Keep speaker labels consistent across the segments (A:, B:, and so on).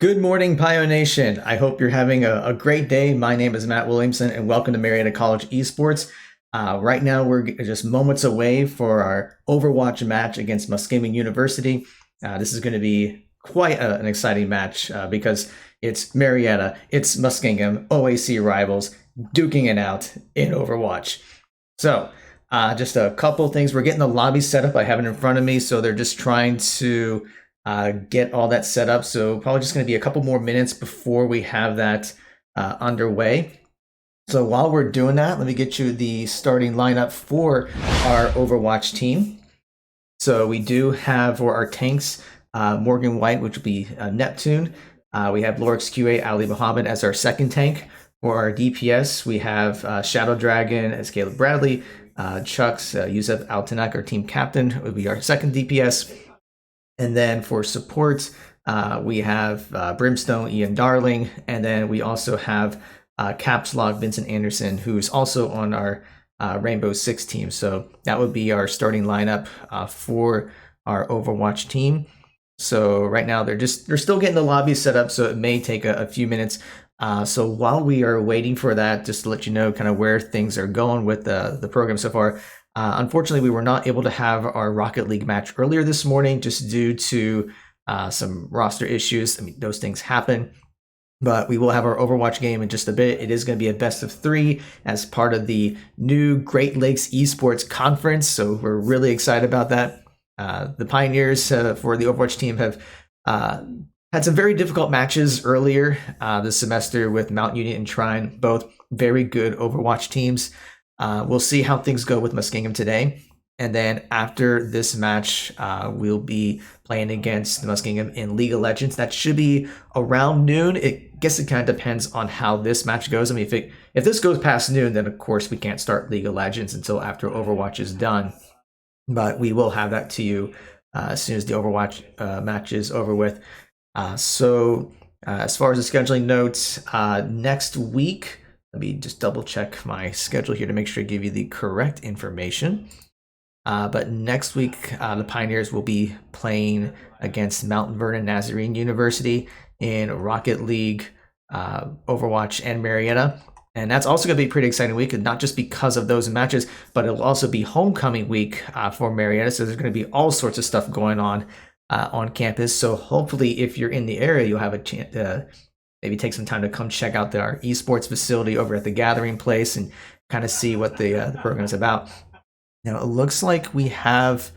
A: Good morning, Pio Nation. I hope you're having a great day. My name is Matt Williamson, and welcome to Marietta College Esports. Right now, we're just moments away for our Overwatch match against Muskingum University. This is going to be quite an exciting match because it's Marietta, it's Muskingum, OAC rivals, duking it out in Overwatch. So, just a couple things. We're getting the lobby set up. I have it in front of me, so they're just trying to get all that set up. So probably just going to be a couple more minutes before we have that underway. So while we're doing that, let me get you the starting lineup for our Overwatch team. So we do have for our tanks, Morgan White, which will be Neptune. We have Lorix QA Ali Muhammad as our second tank. For our DPS, we have Shadow Dragon as Caleb Bradley. Chuck's Yusef Altanak, our team captain, would be our second DPS. And then for support, we have Brimstone, Ian Darling, and then we also have Caps Lock, Vincent Anderson, who's also on our Rainbow Six team. So that would be our starting lineup for our Overwatch team. So right now they're still getting the lobby set up, so it may take a few minutes. So while we are waiting for that, just to let you know kind of where things are going with the program so far. Unfortunately, we were not able to have our Rocket League match earlier this morning just due to some roster issues. I mean, those things happen. But we will have our Overwatch game in just a bit. It is going to be a best of 3 as part of the new Great Lakes Esports Conference. So we're really excited about that. The Pioneers for the Overwatch team have had some very difficult matches earlier this semester with Mount Union and Trine, both very good Overwatch teams. We'll see how things go with Muskingum today. And then after this match, we'll be playing against the Muskingum in League of Legends. That should be around noon. I guess it kind of depends on how this match goes. I mean, if this goes past noon, then of course we can't start League of Legends until after Overwatch is done. But we will have that to you as soon as the Overwatch match is over with. So as far as the scheduling notes, next week, let me just double check my schedule here to make sure I give you the correct information. But next week, the Pioneers will be playing against Mount Vernon Nazarene University in Rocket League, Overwatch, and Marietta. And that's also going to be a pretty exciting week, not just because of those matches, but it'll also be homecoming week for Marietta. So there's going to be all sorts of stuff going on campus. So hopefully, if you're in the area, you'll have a chance to maybe take some time to come check out our esports facility over at the Gathering Place and kind of see what the program is about. Now, it looks like we have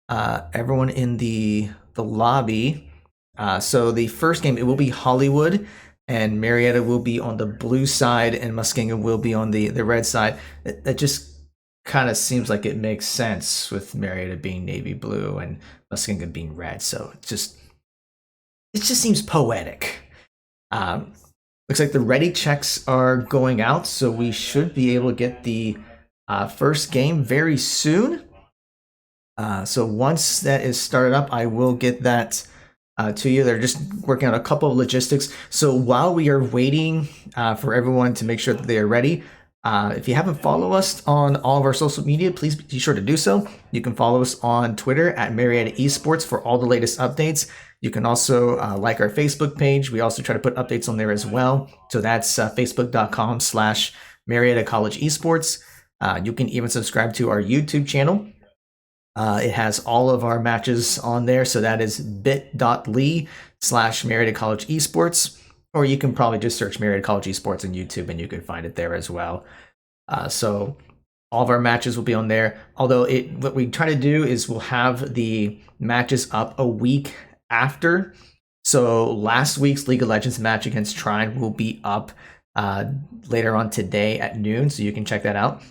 A: everyone in the lobby. So the first game, it will be Hollywood, and Marietta will be on the blue side, and Muskingum will be on the red side. That just kind of seems like it makes sense with Marietta being navy blue and Muskingum being red. So it just seems poetic. Looks like the ready checks are going out, so we should be able to get the first game very soon. So once that is started up, I will get that to you. They're just working on a couple of logistics. So while we are waiting for everyone to make sure that they are ready, if you haven't followed us on all of our social media, please be sure to do so. You can follow us on Twitter at Marietta Esports for all the latest updates. You can also like our Facebook page. We also try to put updates on there as well. So that's facebook.com/Marietta College Esports. You can even subscribe to our YouTube channel. It has all of our matches on there. So that is bit.ly/Marietta College Esports. Or you can probably just search Marietta College Esports on YouTube and you can find it there as well. So all of our matches will be on there. Although what we try to do is we'll have the matches up a week after. So last week's League of Legends match against Trine will be up later on today at noon. So you can check that out.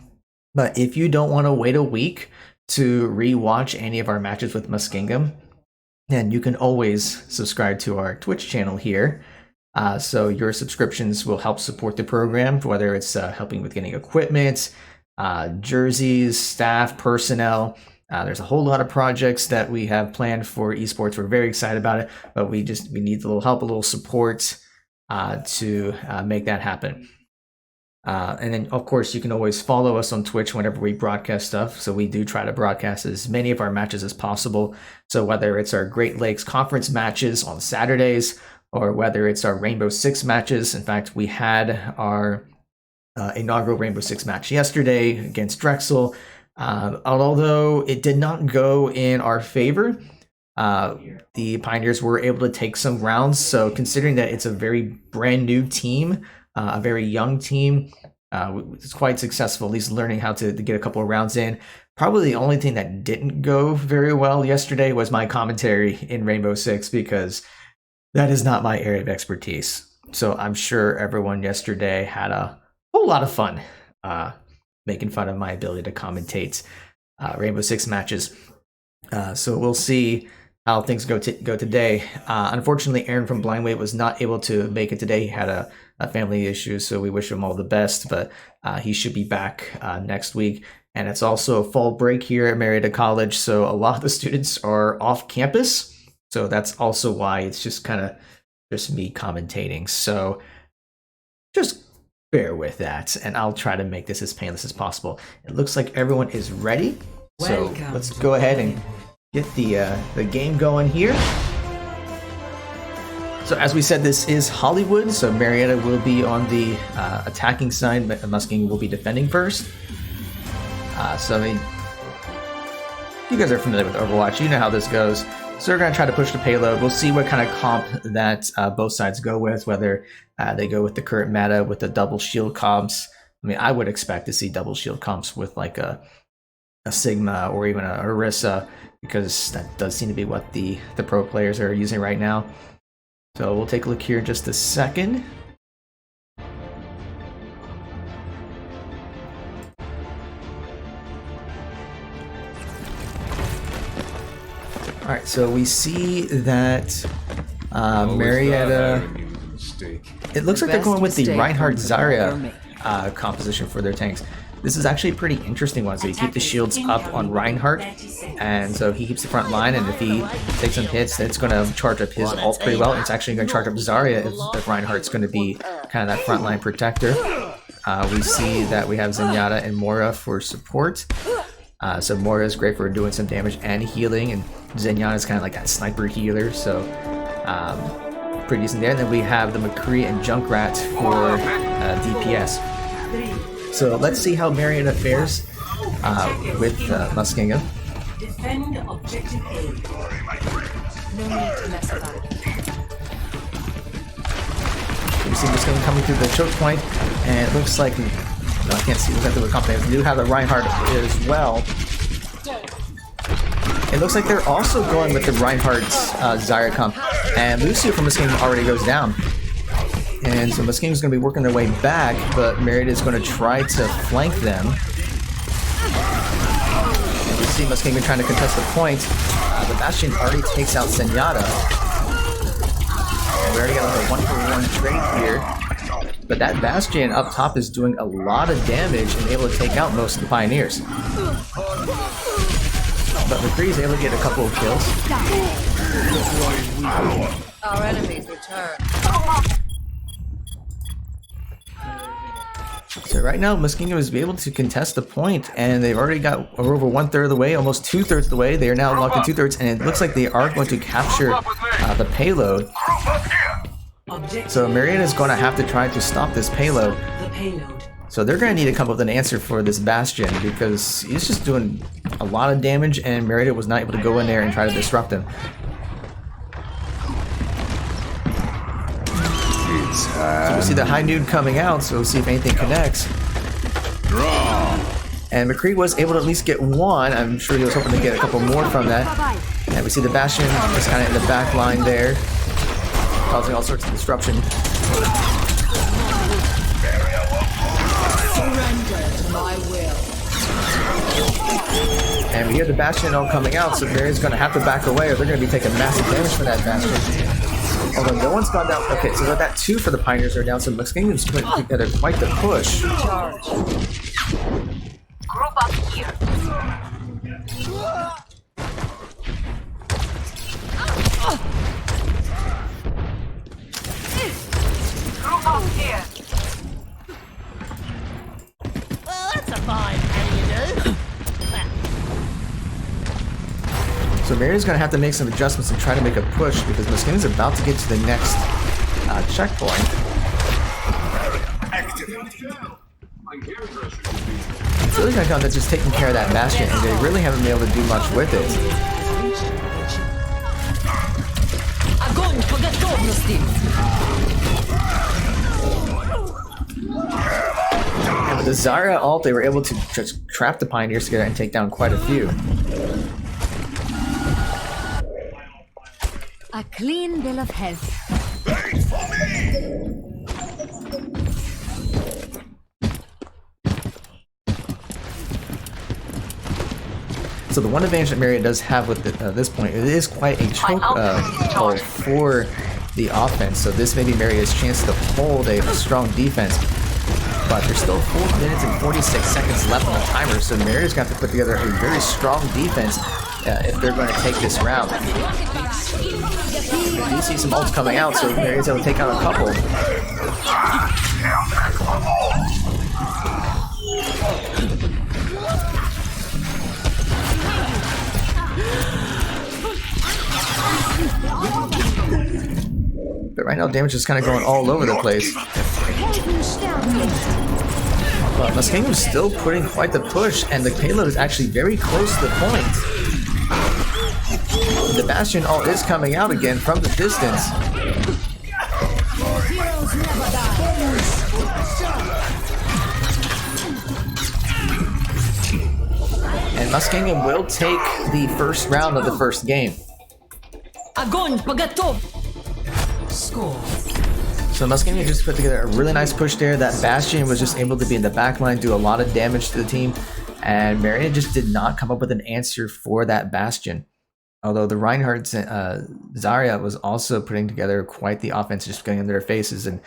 A: But if you don't want to wait a week to rewatch any of our matches with Muskingum, then you can always subscribe to our Twitch channel here. So your subscriptions will help support the program, whether it's helping with getting equipment, jerseys, staff, personnel. There's a whole lot of projects that we have planned for esports. We're very excited about it, but we need a little help, a little support to make that happen. And then, of course, you can always follow us on Twitch whenever we broadcast stuff. So we do try to broadcast as many of our matches as possible. So whether it's our Great Lakes Conference matches on Saturdays, or whether it's our Rainbow Six matches. In fact, we had our inaugural Rainbow Six match yesterday against Drexel. Although it did not go in our favor, the Pioneers were able to take some rounds. So considering that it's a very brand new team, a very young team, it's quite successful, at least learning how to get a couple of rounds in. Probably the only thing that didn't go very well yesterday was my commentary in Rainbow Six, because that is not my area of expertise. So I'm sure everyone yesterday had a whole lot of fun making fun of my ability to commentate Rainbow Six matches. So we'll see how things go today. Unfortunately, Aaron from Blindway was not able to make it today. He had a family issue, so we wish him all the best, but he should be back next week. And it's also a fall break here at Marietta College, so a lot of the students are off campus. So that's also why it's just kind of just me commentating. So just bear with that, and I'll try to make this as painless as possible. It looks like everyone is ready. So let's go ahead and get the game going here. So as we said, this is Hollywood, so Marietta will be on the attacking side, but Muskingum will be defending first. So I mean, you guys are familiar with Overwatch, you know how this goes. So we're going to try to push the payload. We'll see what kind of comp that both sides go with, whether they go with the current meta with the double shield comps. I mean, I would expect to see double shield comps with like a Sigma or even a Orisa, because that does seem to be what the pro players are using right now. So we'll take a look here in just a second. All right, so we see that Marietta, it looks like they're going with the Reinhardt Zarya composition for their tanks. This is actually a pretty interesting one. So you keep the shields up on Reinhardt, and so he keeps the front line, and if he takes some hits, it's going to charge up his ult pretty well. It's actually going to charge up Zarya if Reinhardt's going to be kind of that front line protector. We see that we have Zenyatta and Mora for support. So Mora is great for doing some damage and healing, and Zenyatta is kind of like that sniper healer, so pretty decent there. And then we have the McCree and Junkrat for DPS. So let's see how Marietta fares with Muskingum.
B: Defend objective A. No need to mess about it.
A: We see Muskingum coming through the choke point, and it looks like, no, I can't see exactly what comp they have. We do have the Reinhardt as well. It looks like they're also going with the Reinhardt's Zarya comp, and Lucio from Muskingum already goes down. And so Muskingum's going to be working their way back, but Marietta is going to try to flank them. And we see Muskingum trying to contest the point. The Bastion already takes out Zenyatta. And we already got like a 1-for-1 trade here. But that Bastion up top is doing a lot of damage and able to take out most of the Pioneers. But McCree is able to get a couple of kills.
B: Our enemies return.
A: So right now, Muskingum is able to contest the point, and they've already got over 1/3 of the way, almost 2/3 of the way. They are now locked in 2/3, and it looks like they are going to capture the payload. So Marietta is going to have to try to stop this payload. So they're going to need to come up with an answer for this Bastion, because he's just doing a lot of damage, and Marietta was not able to go in there and try to disrupt him. So we see the high noon coming out, so we'll see if anything connects. And McCree was able to at least get one. I'm sure he was hoping to get a couple more from that. And we see the Bastion is kind of in the back line there, causing all sorts of disruption. And we hear the Bastion all coming out, so Maria's going to have to back away, or they're going to be taking massive damage for that Bastion. Although no one's gone down. Okay, so that 2 for the Pioneers are down, so Muskingum's put together quite the push.
B: Group up here. Group up here.
C: Well, that's a fine how you do.
A: So Maria's going to have to make some adjustments and try to make a push, because Muskingum's about to get to the next checkpoint. It's really gonna come to just taking care of that bastion, and they really haven't been able to do much with it. And with the Zarya ult, they were able to just trap the Pioneers together and take down quite a few.
D: A clean bill of health.
A: So the one advantage that Marietta does have with this point, it is quite a choke hold for the offense. So this may be Marietta's chance to hold a strong defense. But there's still 4 minutes and 46 seconds left on the timer, so Marietta's got to put together a very strong defense if they're going to take this round. We do see some ults coming out, so Marietta's able to take out a couple. But right now, damage is kind of going all over the place. But Muskingum's still putting quite the push, and the payload is actually very close to the point. The Bastion ult is coming out again from the distance. And Muskingum will take the first round of the first game.
B: Score.
A: So Muskingum just put together a really nice push there. That Bastion was just able to be in the back line, do a lot of damage to the team. And Marietta just did not come up with an answer for that Bastion. Although the Reinhardt's Zarya was also putting together quite the offense, just getting in their faces. And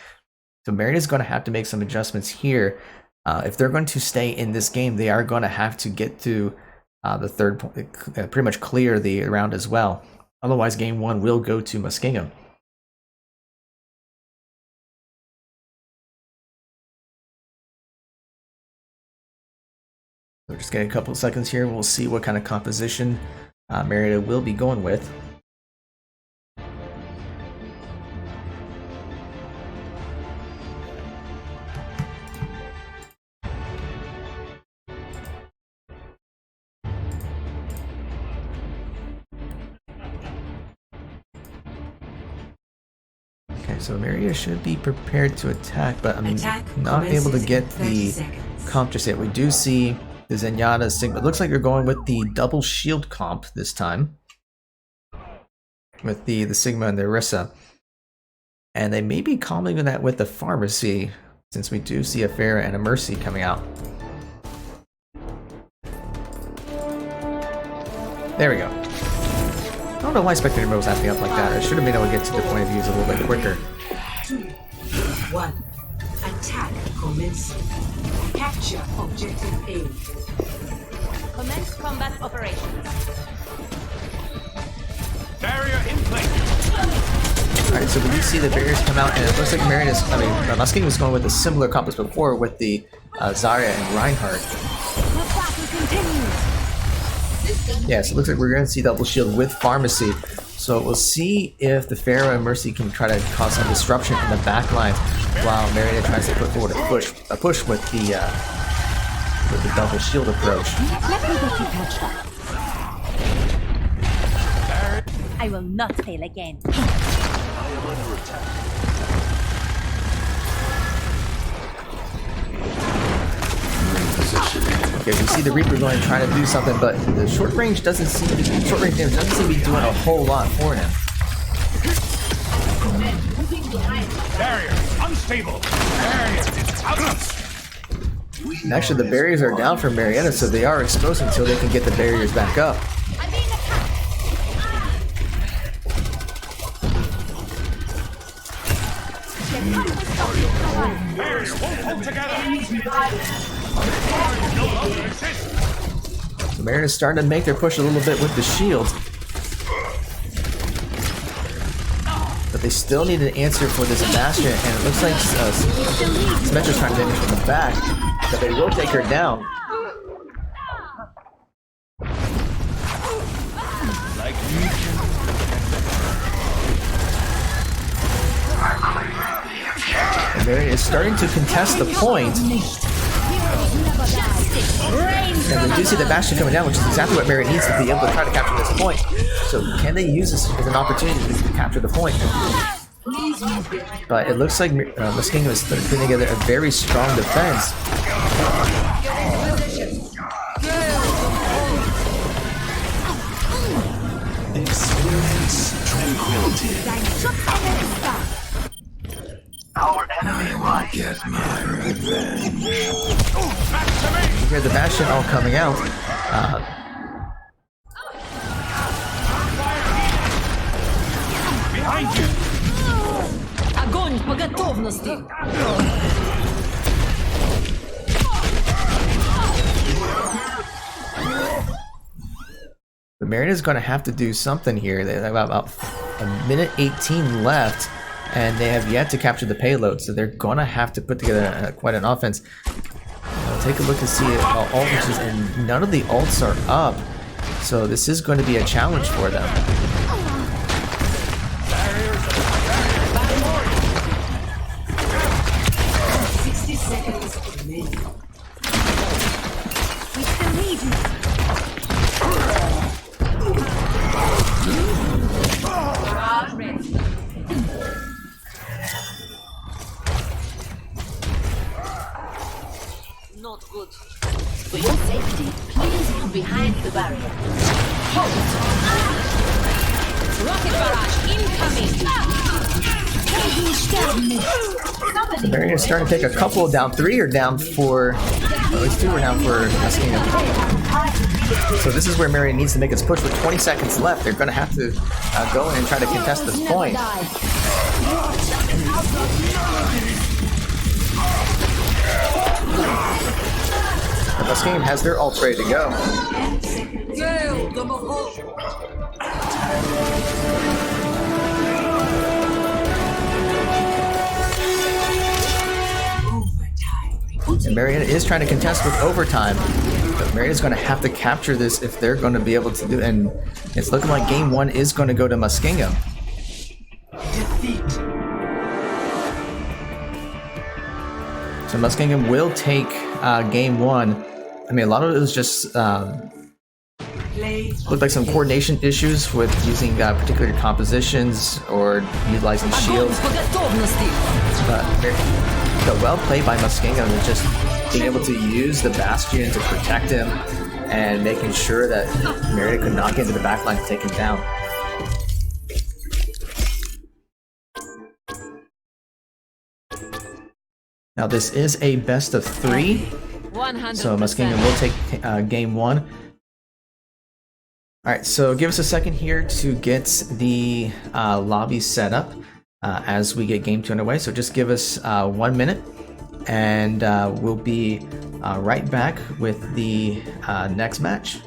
A: so Marietta's going to have to make some adjustments here. If they're going to stay in this game, they are going to have to get to the third point, pretty much clear the round as well. Otherwise, game one will go to Muskingum. So just get a couple of seconds here. We'll see what kind of composition Marietta will be going with. Okay, so Marietta should be prepared to attack, but I'm not able to get the comp just yet. We do see the Zenyatta Sigma. It looks like they're going with the double shield comp this time. With the Sigma and the Orisa. And they may be combing that with the Pharmacy, since we do see a Pharah and a Mercy coming out. There we go. I don't know why Spectator Mode was acting up like that. I should have been able to get to the point of views a little bit quicker.
B: 2, 1. Attack commencing. Capture objective A.
C: Commence combat operations.
E: Barrier in place.
A: Alright, so we do see the barriers come out, and it looks like Muskingum was going with a similar comp as before with the Zarya and Reinhardt. Yeah, so it looks like we're going to see double shield with Pharmacy. So we'll see if the Pharah and Mercy can try to cause some disruption in the back lines while Marietta tries to put forward a push with the double shield approach.
D: I will not fail again.
A: Okay, we see the Reaper going to try to do something, but the short range damage doesn't seem to be doing a whole lot for him.
E: Barrier unstable. Barrier out.
A: And actually, the barriers are down for Marietta, so they are exposed until they can get the barriers back up.
D: I'm being attacked.
E: Barriers won't hold together.
A: So Marietta's starting to make their push a little bit with the shields. But they still need an answer for this Bastion, and it looks like Symmetra's trying to damage from the back, but they will take her down. starting to contest the point. And we do see the Bastion coming down, which is exactly what Marietta needs to be able to try to capture this point. So can they use this as an opportunity to capture the point? But it looks like Muskingum is putting together a very strong defense.
F: Experience tranquility. Our enemy will get my revenge.
A: You hear the Bastion all coming out.
E: Behind you!
B: Огонь по готовности!
A: But Marietta's going to have to do something here. They have about a minute 18 left, and they have yet to capture the payload, so they're going to have to put together quite an offense. Take a look to see all ults, and none of the ults are up, so this is going to be a challenge for them.
B: Not good. For your safety, please move behind the barrier. Hold! Rocket barrage incoming!
A: Marietta's starting to take a couple down. 3 are down for, at least 2 are down for Muskingum. So this is where Marietta needs to make its push. With 20 seconds left, they're going to have to go in and try to contest this point. Muskingum has their ults ready to go. And Marietta is trying to contest with overtime, but Marietta's going to have to capture this if they're going to be able to do it. And it's looking like game 1 is going to go to Muskingum. So Muskingum will take game 1. I mean, a lot of it was just looked like some coordination issues with using particular compositions or utilizing shields. But well played by Muskingum and just being able to use the Bastion to protect him and making sure that Marietta could not get into the backline to take him down. Now this is a best of 3, so Muskingum will take game 1. Alright, so give us a second here to get the lobby set up as we get game 2 underway. So just give us 1 minute and we'll be right back with the next match.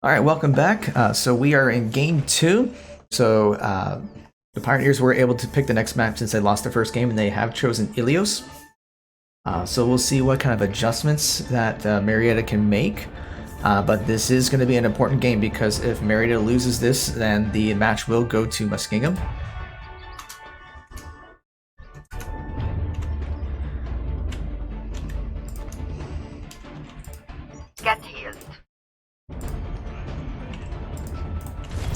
A: All right, welcome back. So we are in game 2. So the Pioneers were able to pick the next map since they lost their first game, and they have chosen Ilios. So we'll see what kind of adjustments that Marietta can make. But this is going to be an important game because if Marietta loses this, then the match will go to Muskingum.
F: Get healed.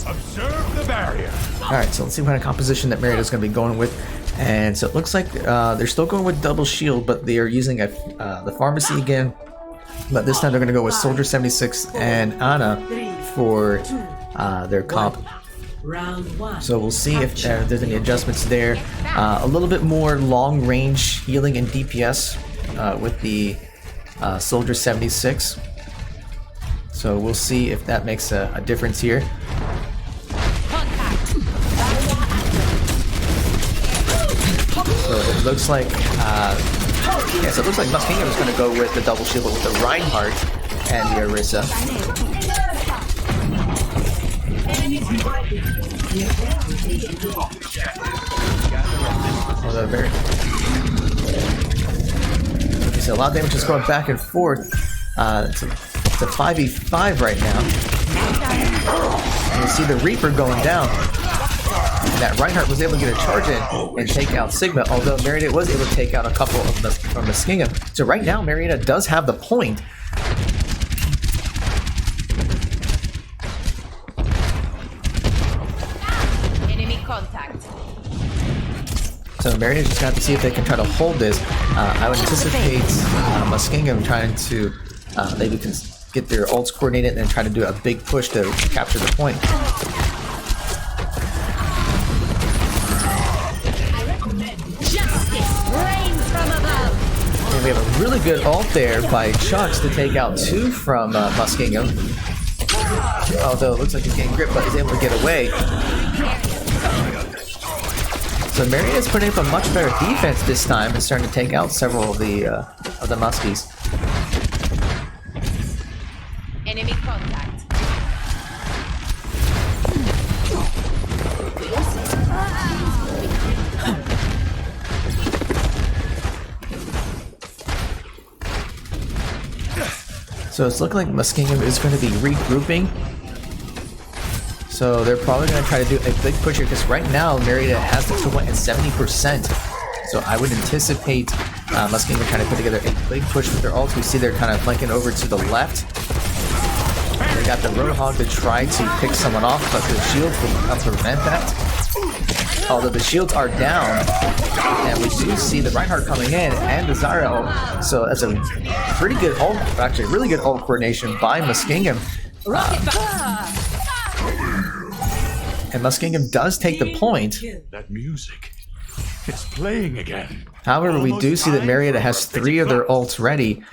E: Observe the barrier.
A: Alright, so let's see what kind of composition that Marietta is going to be going with. And so it looks like they're still going with double shield, but they are using the pharmacy again. But this time they're going to go with Soldier 76 and Ana for their comp. So we'll see if there's any adjustments there. A little bit more long range healing and DPS with the Soldier 76. So we'll see if that makes a difference here. So it looks like, so it looks like Muskingum is going to go with the double shield with the Reinhardt and the Orisa. Although okay, so a lot of damage is going back and forth. It's a 5v5 right now. And you see the Reaper going down. And that Reinhardt was able to get a charge in and take out Sigma, although Marietta was able to take out a couple of from Muskingum. So right now, Marietta does have the point.
C: Enemy contact.
A: So Marietta just got to see if they can try to hold this. I would anticipate Muskingum trying to maybe get their ults coordinated and then try to do a big push to capture the point. And we have a really good ult there by Chucks to take out 2 from Muskingum. Although it looks like he's getting gripped, but he's able to get away. So Marietta's putting up a much better defense this time and starting to take out several of the Muskies.
C: Enemy contact.
A: So it's looking like Muskingum is going to be regrouping. So they're probably going to try to do a big push here because right now Marietta has the kill point at 70%. So I would anticipate Muskingum trying to put together a big push with their ults. We see they're kind of flanking over to the left. They got the Roadhog to try to pick someone off, but the shields will prevent that. Although the shields are down, and we do see the Reinhardt coming in and the Zarya ult. So that's a pretty good ult, actually really good ult coordination by Muskingum. And Muskingum does take the point.
E: That music is playing again.
A: However, we do see that Marietta has 3 of their ults ready.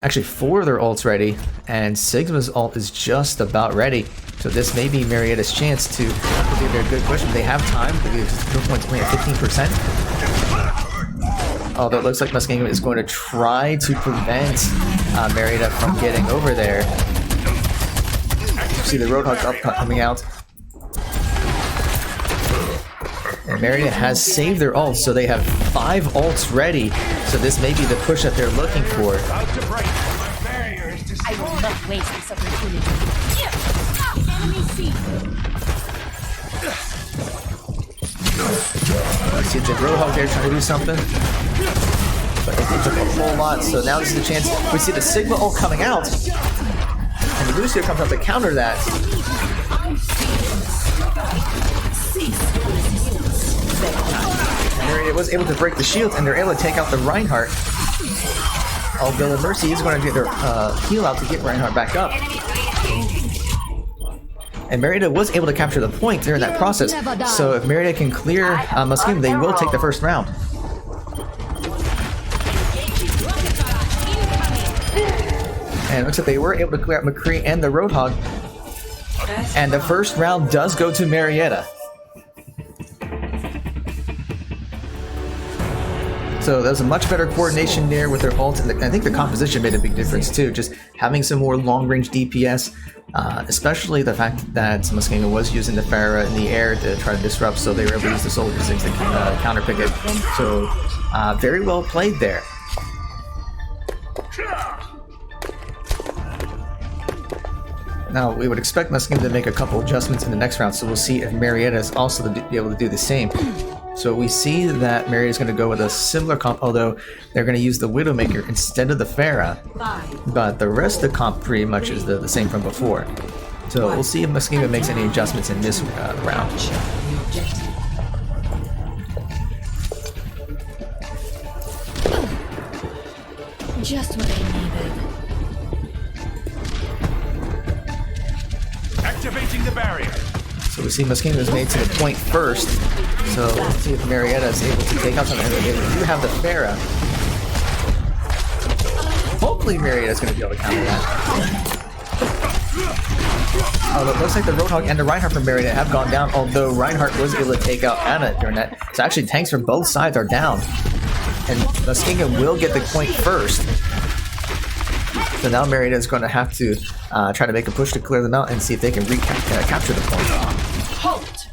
A: Actually, 4 of their ults ready, and Sigma's ult is just about ready. So this may be Marietta's chance to give their good push. They have time because the kill point's only at 15%. Although it looks like Muskingum is going to try to prevent Marietta from getting over there. See the Roadhog up coming out. And Marietta has saved their ults, so they have 5 ults ready. So this may be the push that they're looking for.
E: About to break. The barrier is
D: I will not waste this opportunity. Enemy seen.
A: See the Roadhog there trying to do something. But it took a whole lot, so now this is the chance. We see the Sigma ult coming out. And Lucio comes up to counter that. Marietta was able to break the shield, and they're able to take out the Reinhardt. Although the Mercy is going to get their heal out to get Reinhardt back up. And Marietta was able to capture the point during that process. So if Marietta can clear Muskingum, they will take the first round. And it looks like they were able to clear out McCree and the Roadhog. And the first round does go to Marietta. So there's a much better coordination there with their ult, and I think the composition made a big difference too. Just having some more long-range DPS, especially the fact that Muskingum was using the Pharah in the air to try to disrupt, so they were able to use the Soldier 6 to counterpick it. So very well played there. Now, we would expect Muskingum to make a couple adjustments in the next round, so we'll see if Marietta is also to be able to do the same. So we see that Marietta is going to go with a similar comp, although they're going to use the Widowmaker instead of the Pharah. But the rest of the comp pretty much is the same from before. So we'll see if Muskingum makes any adjustments in this round.
D: Just what I needed.
E: Activating the barrier.
A: So we see Muskingum is made to the point first. So let's see if Marietta is able to take out something. They do have the Pharah. Hopefully Marietta is going to be able to counter that. Oh, it looks like the Roadhog and the Reinhardt from Marietta have gone down, although Reinhardt was able to take out Anna during that. So actually tanks from both sides are down. And Muskingum will get the point first. So now Marietta is going to have to try to make a push to clear them out and see if they can capture the point.
D: Halt!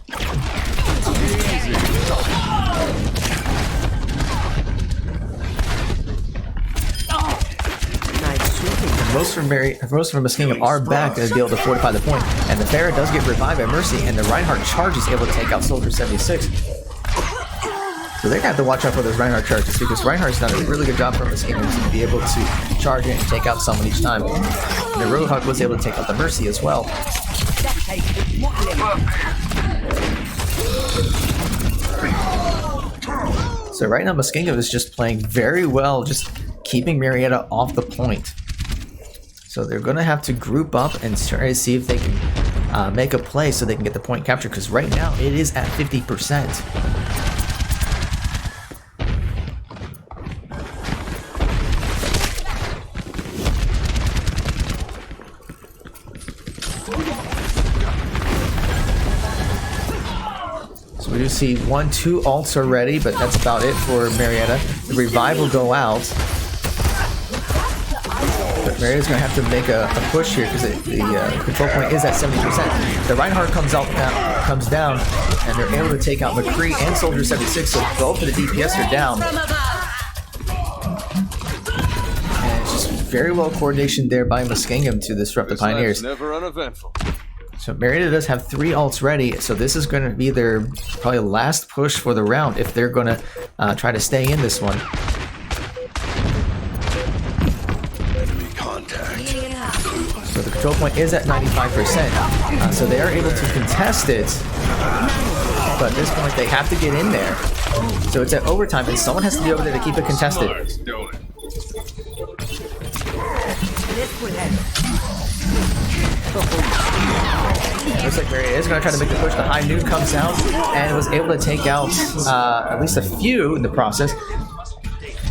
A: Most from Muskingum are back to be able to fortify the point, and the Pharah does get revived by Mercy, and the Reinhardt charge is able to take out Soldier 76. So they're going to have to watch out for those Reinhardt charges, because Reinhardt's done a really good job for Muskingum to be able to charge it and take out someone each time. And the Roadhog was able to take out the Mercy as well. So right now Muskingum is just playing very well, just keeping Marietta off the point. So they're going to have to group up and try to see if they can make a play so they can get the point captured, because right now it is at 50%. So we do see 1-2 ults already, but that's about it for Marietta. The revive will go out. But Marietta's going to have to make a push here because the control point is at 70%. The Reinhardt comes down, and they're able to take out McCree and Soldier 76, so both of the DPS are down. And it's just very well coordination there by Muskingum to disrupt the Pioneers.
G: Never uneventful.
A: So Marietta does have 3 ults ready, so this is going to be their probably last push for the round if they're going to try to stay in this one. So the control point is at 95%, so they are able to contest it, but at this point they have to get in there. So it's at overtime, and someone has to be over there to keep it contested. Looks like Marietta is going to try to make the push. The High Noon comes out and was able to take out at least a few in the process.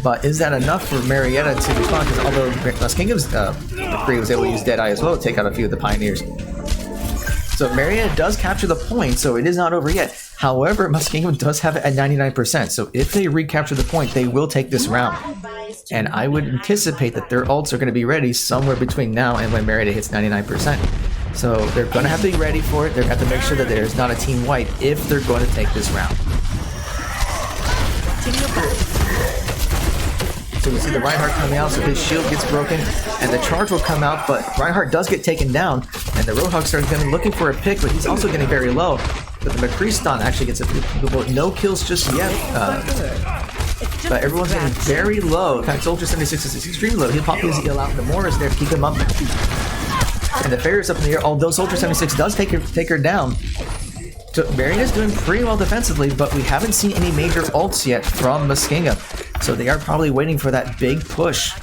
A: But is that enough for Marietta to respond? Because although Muskingum's McCree was able to use Deadeye as well to take out a few of the Pioneers. So Marietta does capture the point, so it is not over yet. However, Muskingum does have it at 99%. So if they recapture the point, they will take this round. And I would anticipate that their ults are going to be ready somewhere between now and when Marietta hits 99%. So they're going to have to be ready for it. They're going to have to make sure that there's not a team wipe if they're going to take this round. So we see the Reinhardt coming out, so his shield gets broken, and the charge will come out, but Reinhardt does get taken down, and the Roadhog starts looking for a pick, but he's also getting very low. But the McCree stun actually gets no kills just yet, but everyone's getting very low. In fact, Soldier 76 is extremely low. He'll pop his heal out, and the Moira is there to keep him up. And the Pharah's up in the air, although Soldier 76 does take her down. So Marietta's doing pretty well defensively, but we haven't seen any major ults yet from Muskingum. So they are probably waiting for that big push.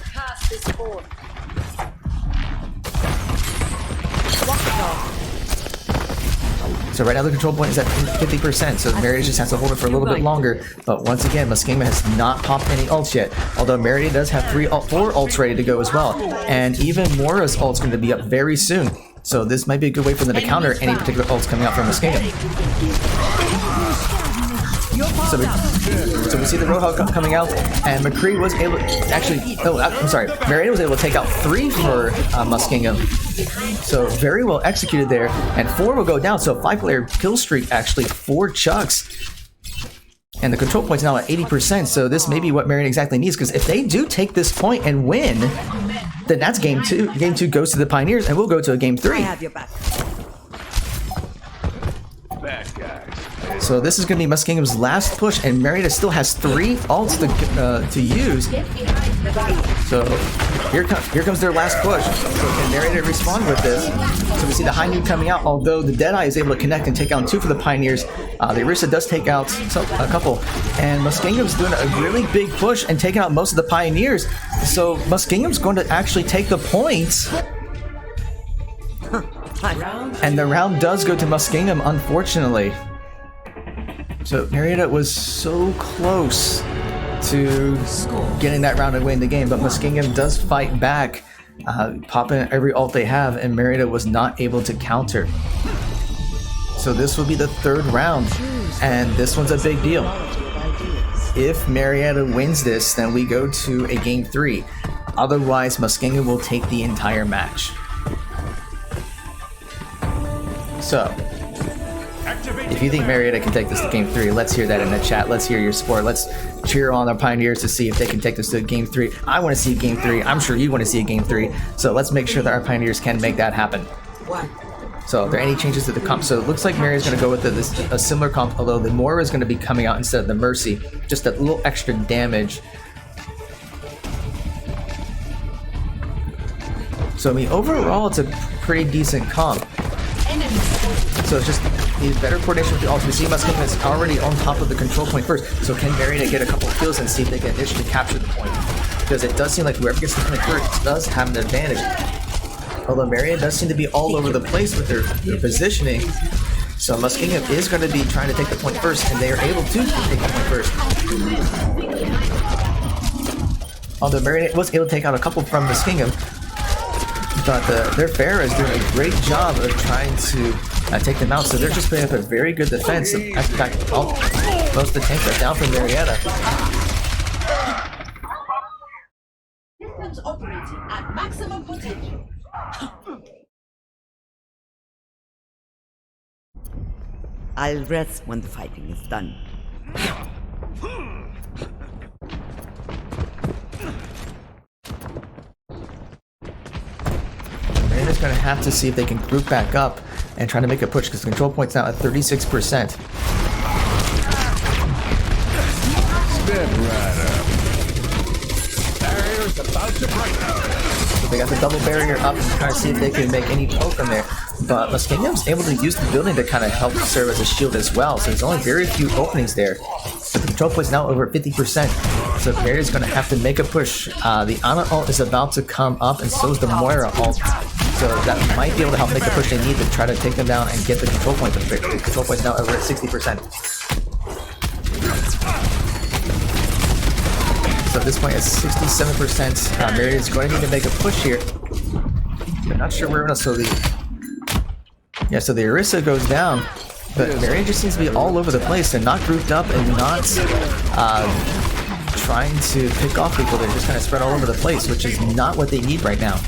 A: So right now the control point is at 50%, so Marietta just has to hold it for a little bit longer. But once again, Muskingum has not popped any ults yet, although Marietta does have 4 ults ready to go as well. And even Moira's ult's going to be up very soon. So this might be a good way for them to counter any particular ults coming out from Muskingum. So we see the Roadhog coming out, and McCree was able Marietta was able to take out 3 for Muskingum. So very well executed there, and 4 will go down. So 5-player kill streak actually for Chucks. And the control point's now at 80%, so this may be what Marietta exactly needs, because if they do take this point and win, then that's game 2. Game 2 goes to the Pioneers, and we'll go to a game 3.
D: I have your back.
E: Bad guys.
A: So this is going to be Muskingum's last push, and Marietta still has 3 ults to use. So here comes their last push. So can Marietta respond with this? So we see the high noon coming out, although the Deadeye is able to connect and take out 2 for the Pioneers. The Orisa does take out a couple, and Muskingum's doing a really big push and taking out most of the Pioneers. So Muskingum's going to actually take the points. And the round does go to Muskingum, unfortunately. So Marietta was so close to getting that round and winning the game, but Muskingum does fight back, popping every ult they have, and Marietta was not able to counter. So this will be the 3rd round, and this one's a big deal. If Marietta wins this, then we go to a game 3. Otherwise, Muskingum will take the entire match. So, if you think Marietta can take this to game 3, let's hear that in the chat. Let's hear your support. Let's cheer on our Pioneers to see if they can take this to game 3. I want to see game 3. I'm sure you want to see a game 3. So let's make sure that our Pioneers can make that happen. So are there any changes to the comp? So it looks like Marietta's going to go with a similar comp, although the Moira is going to be coming out instead of the Mercy. Just a little extra damage. So I mean, overall, it's a pretty decent comp. So it's just needs better coordination with the ults. We see Muskingum is already on top of the control point first. So can Marietta get a couple of kills and see if they can initially capture the point? Because it does seem like whoever gets the point first does have an advantage. Although Marietta does seem to be all over the place with their positioning. So Muskingum is going to be trying to take the point first, and they are able to take the point first. Although Marietta was able to take out a couple from Muskingum, but their Pharah is doing a great job of trying to take them out. So they're just putting up a very good defense. In fact, most of the tanks are down from Marietta.
B: Systems operating at maximum potential.
D: I'll rest when the fighting is done.
A: Marietta's going to have to see if they can group back up and try to make a push, because the control point's now at 36%.
E: Step right up. Barrier's about to break.
A: So they got the double barrier up and trying to see if they can make any poke from there. But Muskingum's able to use the building to kind of help serve as a shield as well. So there's only very few openings there. But the control point's now over 50%. So Marietta's going to have to make a push. The Ana ult is about to come up, and so is the Moira ult. So that might be able to help make the push they need to try to take them down and get the control point. The control point's now over at 60%. So at this point, it's 67%. Marietta's going to need to make a push here. I'm not sure where else. So the Orisa goes down, but Marietta just seems to be all over the place. They're not grouped up and not trying to pick off people. They're just kind of spread all over the place, which is not what they need right now.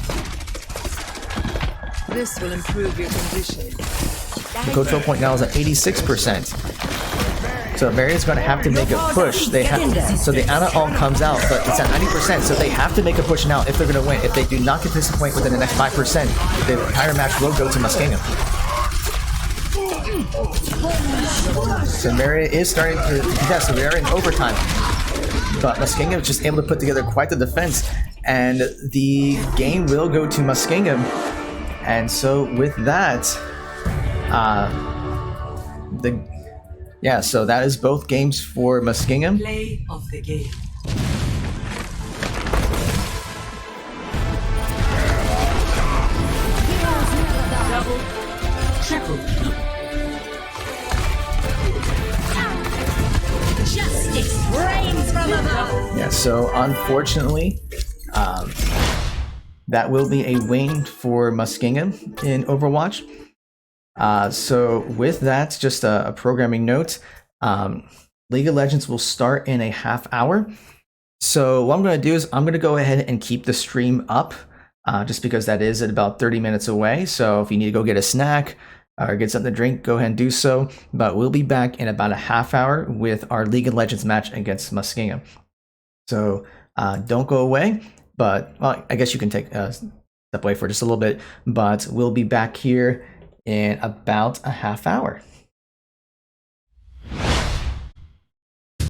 D: This will improve your condition.
A: The control point now is at 86%. So Marietta's going to have to make a push. So the Ana ult comes out, but it's at 90%. So they have to make a push now if they're going to win. If they do not get this point within the next 5%, the entire match will go to Muskingum. So Marietta is starting to contest. So we are in overtime. But Muskingum is just able to put together quite the defense, and the game will go to Muskingum. And so with that, so that is both games for Muskingum.
B: Play of the game. Double, triple.
C: Justice reigns from above.
A: Yeah, so unfortunately, that will be a win for Muskingum in Overwatch. So with that, just a programming note, League of Legends will start in a half hour. So what I'm going to do is I'm going to go ahead and keep the stream up just because that is at about 30 minutes away. So if you need to go get a snack or get something to drink, go ahead and do so. But we'll be back in about a half hour with our League of Legends match against Muskingum. So don't go away. But well, I guess you can take step away for just a little bit. But we'll be back here in about a half hour.